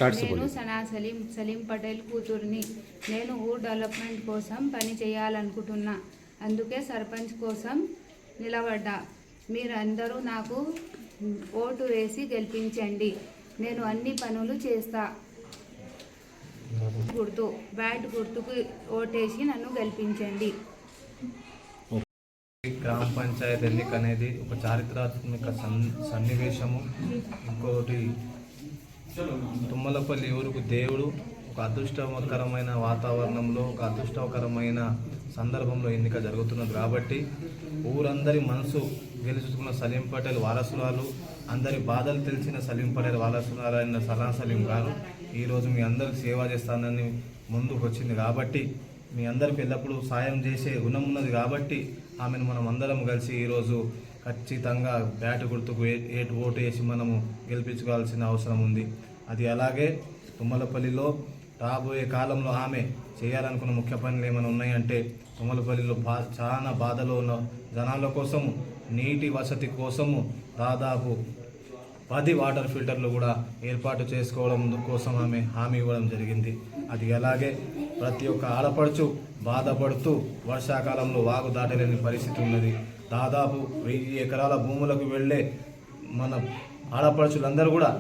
నేను సనా సలీం పటేల్ కూతుర్ని. నేను ఊర్ డెవలప్మెంట్ కోసం పని చేయాలనుకుంటున్నా. అందుకే సర్పంచ్ కోసం నిలబడ్డా. మీరందరూ నాకు ఓటు వేసి గెలిపించండి. నేను అన్ని పనులు చేస్తా. బ్యాట్ గుర్తుకు ఓటేసి నన్ను గెలిపించండి. గ్రామ పంచాయతీ ఎన్నిక అనేది ఒక చారిత్రాత్మక సన్నివేశము. ఇంకోటి తుమ్మలపల్లి ఊరుకు దేవుడు ఒక అదృష్టకరమైన వాతావరణంలో, ఒక అదృష్టకరమైన సందర్భంలో ఎన్నిక జరుగుతున్నది. కాబట్టి ఊరందరి మనసు గెలుచుకున్న సలీం పటేల్ వారసురాలు, అందరి బాధలు తెలిసిన సలీం పటేల్ వారసురాలైన సనా సలీం గారు ఈరోజు మీ అందరికి సేవ చేస్తానని ముందుకు వచ్చింది. కాబట్టి మీ అందరికి ఎల్లప్పుడూ సాయం చేసే గుణం ఉన్నది. కాబట్టి ఆమెను మనం అందరం కలిసి ఈరోజు ఖచ్చితంగా బ్యాట్ గుర్తుకు ఓటు వేసి మనము గెలిపించుకోవాల్సిన అవసరం ఉంది. అది అలాగే తుమ్మలపల్లిలో రాబోయే కాలంలో ఆమె చేయాలనుకున్న ముఖ్య పనులు ఏమైనా ఉన్నాయంటే, తుమ్మలపల్లిలో చాలా బాధలో ఉన్న జనాల కోసము, నీటి వసతి కోసము దాదాపు 10 వాటర్ ఫిల్టర్లు కూడా ఏర్పాటు చేసుకోవడం కోసం ఆమె హామీ ఇవ్వడం జరిగింది. అది అలాగే ప్రతి ఒక్క ఆడపడుచు బాధపడుతూ వర్షాకాలంలో వాగు దాటలేని పరిస్థితి ఉన్నది. దాదాపు 1000 ఎకరాల భూములకు వెళ్ళే మన ఆడపడుచులందరూ కూడా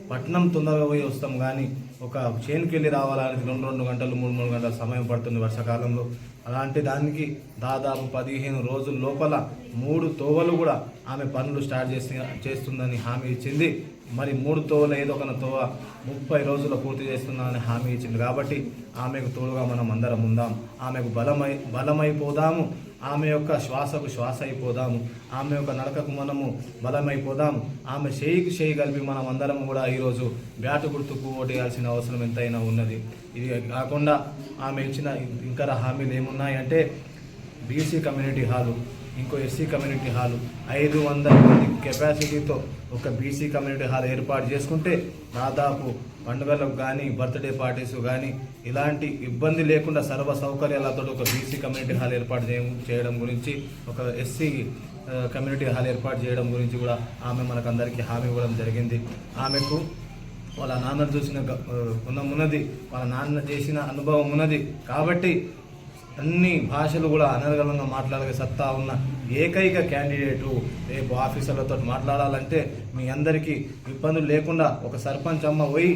పట్నం తొందరగా పోయి వస్తాం, కానీ ఒక చేనుకి వెళ్ళి రావాలని 2 గంటలు 3 గంటల సమయం పడుతుంది వర్షాకాలంలో. అలాంటి దానికి దాదాపు 15 రోజుల లోపల 3 తోవలు కూడా ఆమె పనులు స్టార్ట్ చేస్తుందని హామీ ఇచ్చింది. మరి 3 తోవలు ఏదో ఒక తోవ 30 రోజుల్లో పూర్తి చేస్తుందని హామీ ఇచ్చింది. కాబట్టి ఆమెకు తోడుగా మనం అందరం ఉందాం. ఆమెకు బలమైపోదాము. ఆమె యొక్క శ్వాసకు శ్వాస అయిపోదాము. ఆమె యొక్క నడకకు మనము బలమైపోదాము. ఆమె చేయి కలిపి మనం అందరం కూడా ఈరోజు బ్యాటు గుర్తుకు ఓటేయాల్సిన అవసరం ఎంతైనా ఉన్నది. ఇది కాకుండా ఆమె ఇచ్చిన ఇంకా హామీలు ఏమున్నాయంటే, బీసీ కమ్యూనిటీ హాలు, ఇంకో ఎస్సీ కమ్యూనిటీ హాలు, 500 మంది కెపాసిటీతో ఒక బీసీ కమ్యూనిటీ హాల్ ఏర్పాటు చేసుకుంటే దాదాపు పండుగలకు కానీ, బర్త్డే పార్టీస్ కానీ ఇలాంటి ఇబ్బంది లేకుండా సర్వ సౌకర్యాలతో ఒక బీసీ కమ్యూనిటీ హాల్ ఏర్పాటు చేయడం గురించి, ఒక ఎస్సీ కమ్యూనిటీ హాల్ ఏర్పాటు చేయడం గురించి కూడా ఆమె మనకందరికీ హామీ ఇవ్వడం జరిగింది. ఆమెకు వాళ్ళ నాన్న చూసిన గుణం ఉన్నది, వాళ్ళ నాన్న చేసిన అనుభవం ఉన్నది. కాబట్టి అన్ని భాషలు కూడా అనర్గళంగా మాట్లాడే సత్తా ఉన్న ఏకైక క్యాండిడేటు. రేపు ఆఫీసర్లతో మాట్లాడాలంటే మీ అందరికీ ఇబ్బందులు లేకుండా ఒక సర్పంచ్ అమ్మ పోయి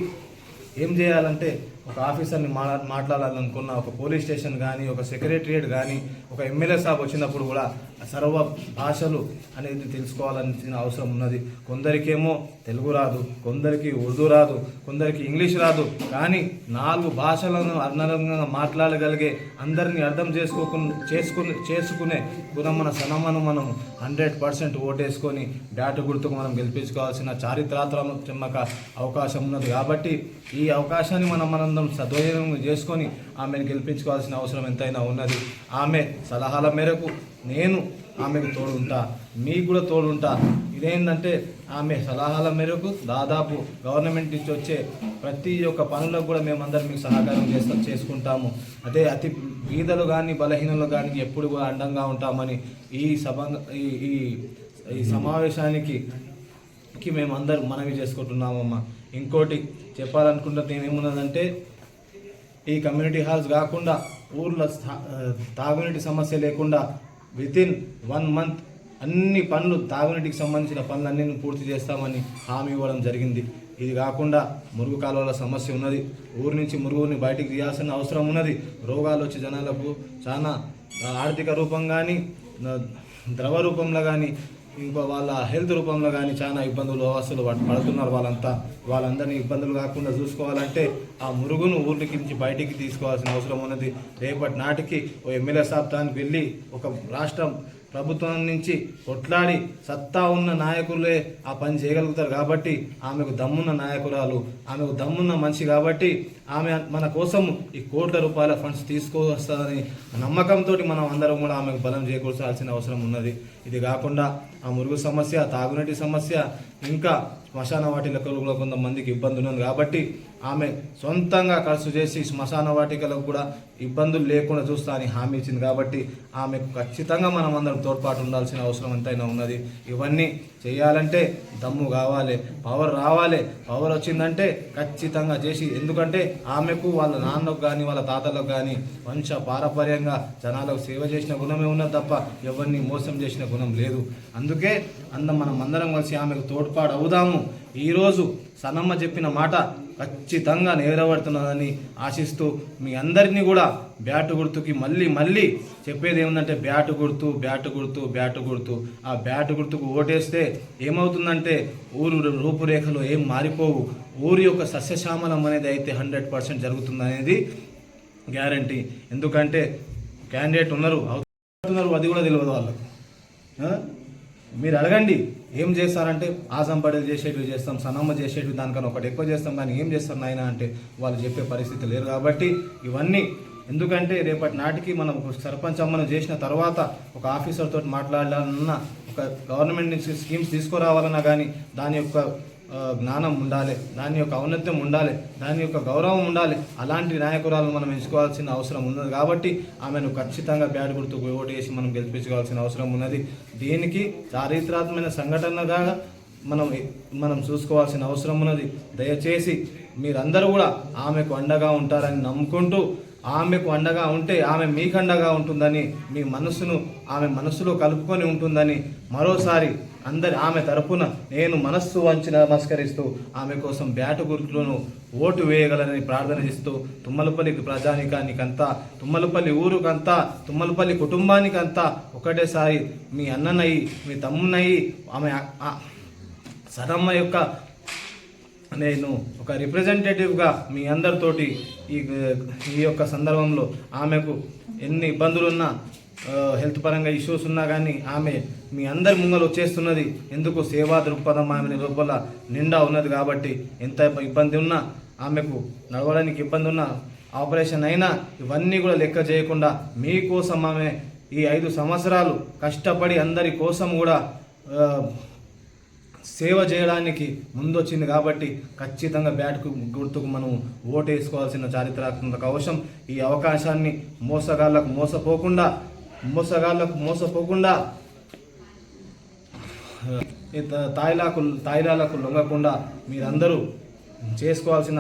ఏం చేయాలంటే, ఒక ఆఫీసర్ని మాట్లాడాలనుకున్న ఒక పోలీస్ స్టేషన్ కానీ, ఒక సెక్రటరియట్ కానీ, ఒక ఎమ్మెల్యే సాబ్ వచ్చినప్పుడు కూడా సర్వ భాషలు అనేది తెలుసుకోవాల్సిన అవసరం ఉన్నది. కొందరికేమో తెలుగు రాదు, కొందరికి ఉర్దూ రాదు, కొందరికి ఇంగ్లీష్ రాదు. కానీ 4 భాషలను అనర్గళంగా మాట్లాడగలిగే, అందరినీ అర్థం చేసుకునే గుణం మన సనమను మనం 100% ఓటేసుకొని బ్యాటు గుర్తుకు మనం గెలిపించుకోవాల్సిన చారిత్రాత్మక అవకాశం ఉన్నది. కాబట్టి ఈ అవకాశాన్ని మనందరం సద్వినియోగం చేసుకొని ఆమెను గెలిపించుకోవాల్సిన అవసరం ఎంతైనా ఉన్నది. ఆమె సలహాల మేరకు నేను ఆమెకు తోడుంటా, మీకు కూడా తోడుంటా. ఇదేంటంటే ఆమె సలహాల మేరకు దాదాపు గవర్నమెంట్ నుంచి వచ్చే ప్రతి ఒక్క పనులకు కూడా మేమందరం మీకు సహకారం చేసుకుంటాము. అదే అతి బీదలు కానీ, బలహీనలు కానీ ఎప్పుడు కూడా అండంగా ఉంటామని ఈ సమావేశానికి మేమందరం మనవి చేసుకుంటున్నామమ్మా. ఇంకోటి చెప్పాలనుకుంటే ఏమేమున్నదంటే, ఈ కమ్యూనిటీ హాల్స్ కాకుండా ఊర్లో తాగునీటి సమస్య లేకుండా వితిన్ 1 మంత్ అన్ని పనులు, తాగునీటికి సంబంధించిన పనులన్నీ పూర్తి చేస్తామని హామీ ఇవ్వడం జరిగింది. ఇది కాకుండా మురుగు కాలువల సమస్య ఉన్నది. ఊరి నుంచి మురుగుని బయటికి తీయాల్సిన అవసరం ఉన్నది. రోగాలు వచ్చి జనాలకు చాలా ఆర్థిక రూపం కానీ, ద్రవ రూపంలో కానీ, ఇంకా వాళ్ళ హెల్త్ రూపంలో కానీ చాలా ఇబ్బందులు అవస్థలు పడుతున్నారు. వాళ్ళందరినీ ఇబ్బందులు కాకుండా చూసుకోవాలంటే ఆ మురుగును ఊరికి నుంచి బయటికి తీసుకోవాల్సిన అవసరం ఉన్నది. రేపటి నాటికి ఓ ఎమ్మెల్యే సాబ్ దానికి వెళ్ళి ఒక రాష్ట్రం ప్రభుత్వం నుంచి కొట్లాడి సత్తా ఉన్న నాయకులే ఆ పని చేయగలుగుతారు. కాబట్టి ఆమెకు దమ్మున్న నాయకురాలు, ఆమెకు దమ్మున్న మనిషి. కాబట్టి ఆమె మన కోసం ఈ కోట్ల రూపాయల ఫండ్స్ తీసుకొస్తుందని నమ్మకంతో మనం అందరం కూడా ఆమెకు బలం చేకూర్చాల్సిన అవసరం ఉన్నది. ఇది కాకుండా ఆ మురుగు సమస్య, తాగునీటి సమస్య, ఇంకా శ్మశాన వాటికలకు కూడా కొంతమందికి ఇబ్బంది ఉన్నది కాబట్టి ఆమె సొంతంగా ఖర్చు చేసి శ్మశాన వాటికలకు కూడా ఇబ్బందులు లేకుండా చూస్తా అని హామీ ఇచ్చింది కాబట్టి ఆమెకు ఖచ్చితంగా మనం అందరం తోడ్పాటు ఉండాల్సిన అవసరం ఎంతైనా ఉన్నది. ఇవన్నీ చేయాలంటే దమ్ము కావాలి, పవర్ రావాలి. పవర్ వచ్చిందంటే ఖచ్చితంగా చేసి, ఎందుకంటే ఆమెకు వాళ్ళ నాన్నకు కానీ వాళ్ళ తాతలకు కానీ వంశ పారపర్యంగా జనాలకు సేవ చేసిన గుణమే ఉన్నది తప్ప ఎవరిని మోసం చేసిన గుణం లేదు. అందుకే మనం అందరం కలిసి ఆమెకు తోడ్పాటు అవుదాము. ఈరోజు సనమ్మ చెప్పిన మాట ఖచ్చితంగా నెరవేరుతున్నదని ఆశిస్తూ మీ అందరినీ కూడా బ్యాటు గుర్తుకి మళ్ళీ చెప్పేది ఏముందంటే బ్యాటు గుర్తు. ఆ బ్యాటు గుర్తుకు ఓటేస్తే ఏమవుతుందంటే ఊరు రూపురేఖలు ఏం మారిపోవు. ఊరి యొక్క సస్యశ్యామలం అనేది అయితే 100% జరుగుతుందనేది గ్యారంటీ. ఎందుకంటే క్యాండిడేట్ ఉన్నారు, అది కూడా తెలియదు వాళ్ళకు. మీరు అడగండి ఏం చేస్తారంటే ఆజం పడేలు చేసేటివి చేస్తాం, సనమ్మ చేసేటివి దానికన్నా ఒకటి ఎక్కువ చేస్తాం, కానీ ఏం చేస్తారు నాయన అంటే వాళ్ళు చెప్పే పరిస్థితి లేరు. కాబట్టి ఇవన్నీ ఎందుకంటే రేపటి నాటికి మనం సర్పంచ్ అమ్మను చేసిన తర్వాత ఒక ఆఫీసర్ తోటి మాట్లాడాలన్నా, ఒక గవర్నమెంట్ నుంచి స్కీమ్స్ తీసుకురావాలన్నా కానీ దాని యొక్క జ్ఞానం ఉండాలి, దాని యొక్క ఔన్నత్యం ఉండాలి, దాని యొక్క గౌరవం ఉండాలి. అలాంటి నాయకురాలను మనం ఎంచుకోవాల్సిన అవసరం ఉన్నది కాబట్టి ఆమెను ఖచ్చితంగా బ్యాట్ గుర్తుకు ఓటు వేసి మనం గెలిపించుకోవాల్సిన అవసరం ఉన్నది. దీనికి చారిత్రాత్మకమైన సంఘటనగా మనం చూసుకోవాల్సిన అవసరం ఉన్నది. దయచేసి మీరందరూ కూడా ఆమెకు అండగా ఉంటారని నమ్ముకుంటూ, ఆమెకు అండగా ఉంటే ఆమె మీకు అండగా ఉంటుందని, మీ ఆమె మనస్సులో కలుపుకొని ఉంటుందని మరోసారి ఆమె తరపున నేను మనస్సు వంచి నమస్కరిస్తూ ఆమె కోసం బ్యాటు గుర్తులను ఓటు వేయగలరని ప్రార్థన చేస్తూ, తుమ్మలపల్లి ప్రజానికానికంతా, తుమ్మలపల్లి ఊరుకంతా, తుమ్మలపల్లి కుటుంబానికంతా ఒకటేసారి మీ అన్ననయ్యి, మీ తమ్మునయ్యి, ఆమె సనమ్మ యొక్క నేను ఒక రిప్రజెంటేటివ్గా మీ అందరితోటి ఈ యొక్క సందర్భంలో ఆమెకు ఎన్ని ఇబ్బందులున్నా, హెల్త్ పరంగా ఇష్యూస్ ఉన్నా కానీ ఆమె మీ అందరి ముంగలు వచ్చేస్తున్నది. ఎందుకు సేవా దృక్పథం ఆమె లోపల నిండా ఉన్నది కాబట్టి ఎంత ఇబ్బంది ఉన్నా, ఆమెకు నడవడానికి ఇబ్బంది ఉన్నా, ఆపరేషన్ అయినా ఇవన్నీ కూడా లెక్క చేయకుండా మీకోసం ఆమె ఈ 5 సంవత్సరాలు కష్టపడి అందరి కోసం కూడా సేవ చేయడానికి ముందొచ్చింది కాబట్టి ఖచ్చితంగా బ్యాట్కు గుర్తుకు మనం ఓటు వేసుకోవాల్సిన చారిత్రాత్మక అవసరం. ఈ అవకాశాన్ని మోసగాళ్లకు మోసపోకుండా తాయిలాలకు లొంగకుండా మీరందరూ చేసుకోవాల్సిన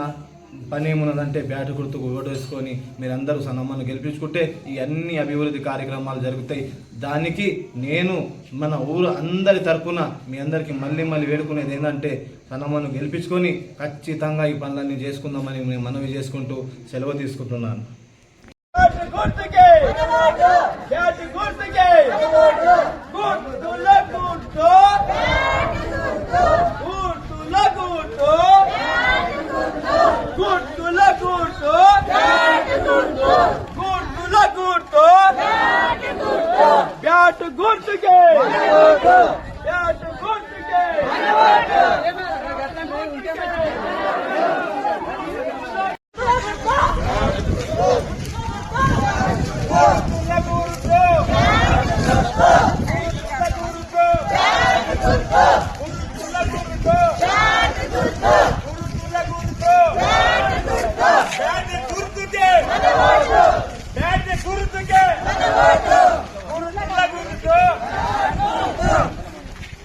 పని ఏమున్నదంటే బ్యాటు గుర్తుకు ఓటు వేసుకొని మీరందరూ సనమ్మను గెలిపించుకుంటే ఈ అన్ని అభివృద్ధి కార్యక్రమాలు జరుగుతాయి. దానికి నేను మన ఊరు అందరి తరపున మీ అందరికీ మళ్ళీ వేడుకునేది ఏంటంటే సనమ్మను గెలిపించుకొని ఖచ్చితంగా ఈ పనులన్నీ చేసుకుందామని నేను మనవి చేసుకుంటూ సెలవు తీసుకుంటున్నాను. బ్యాట్ గుర్తుకే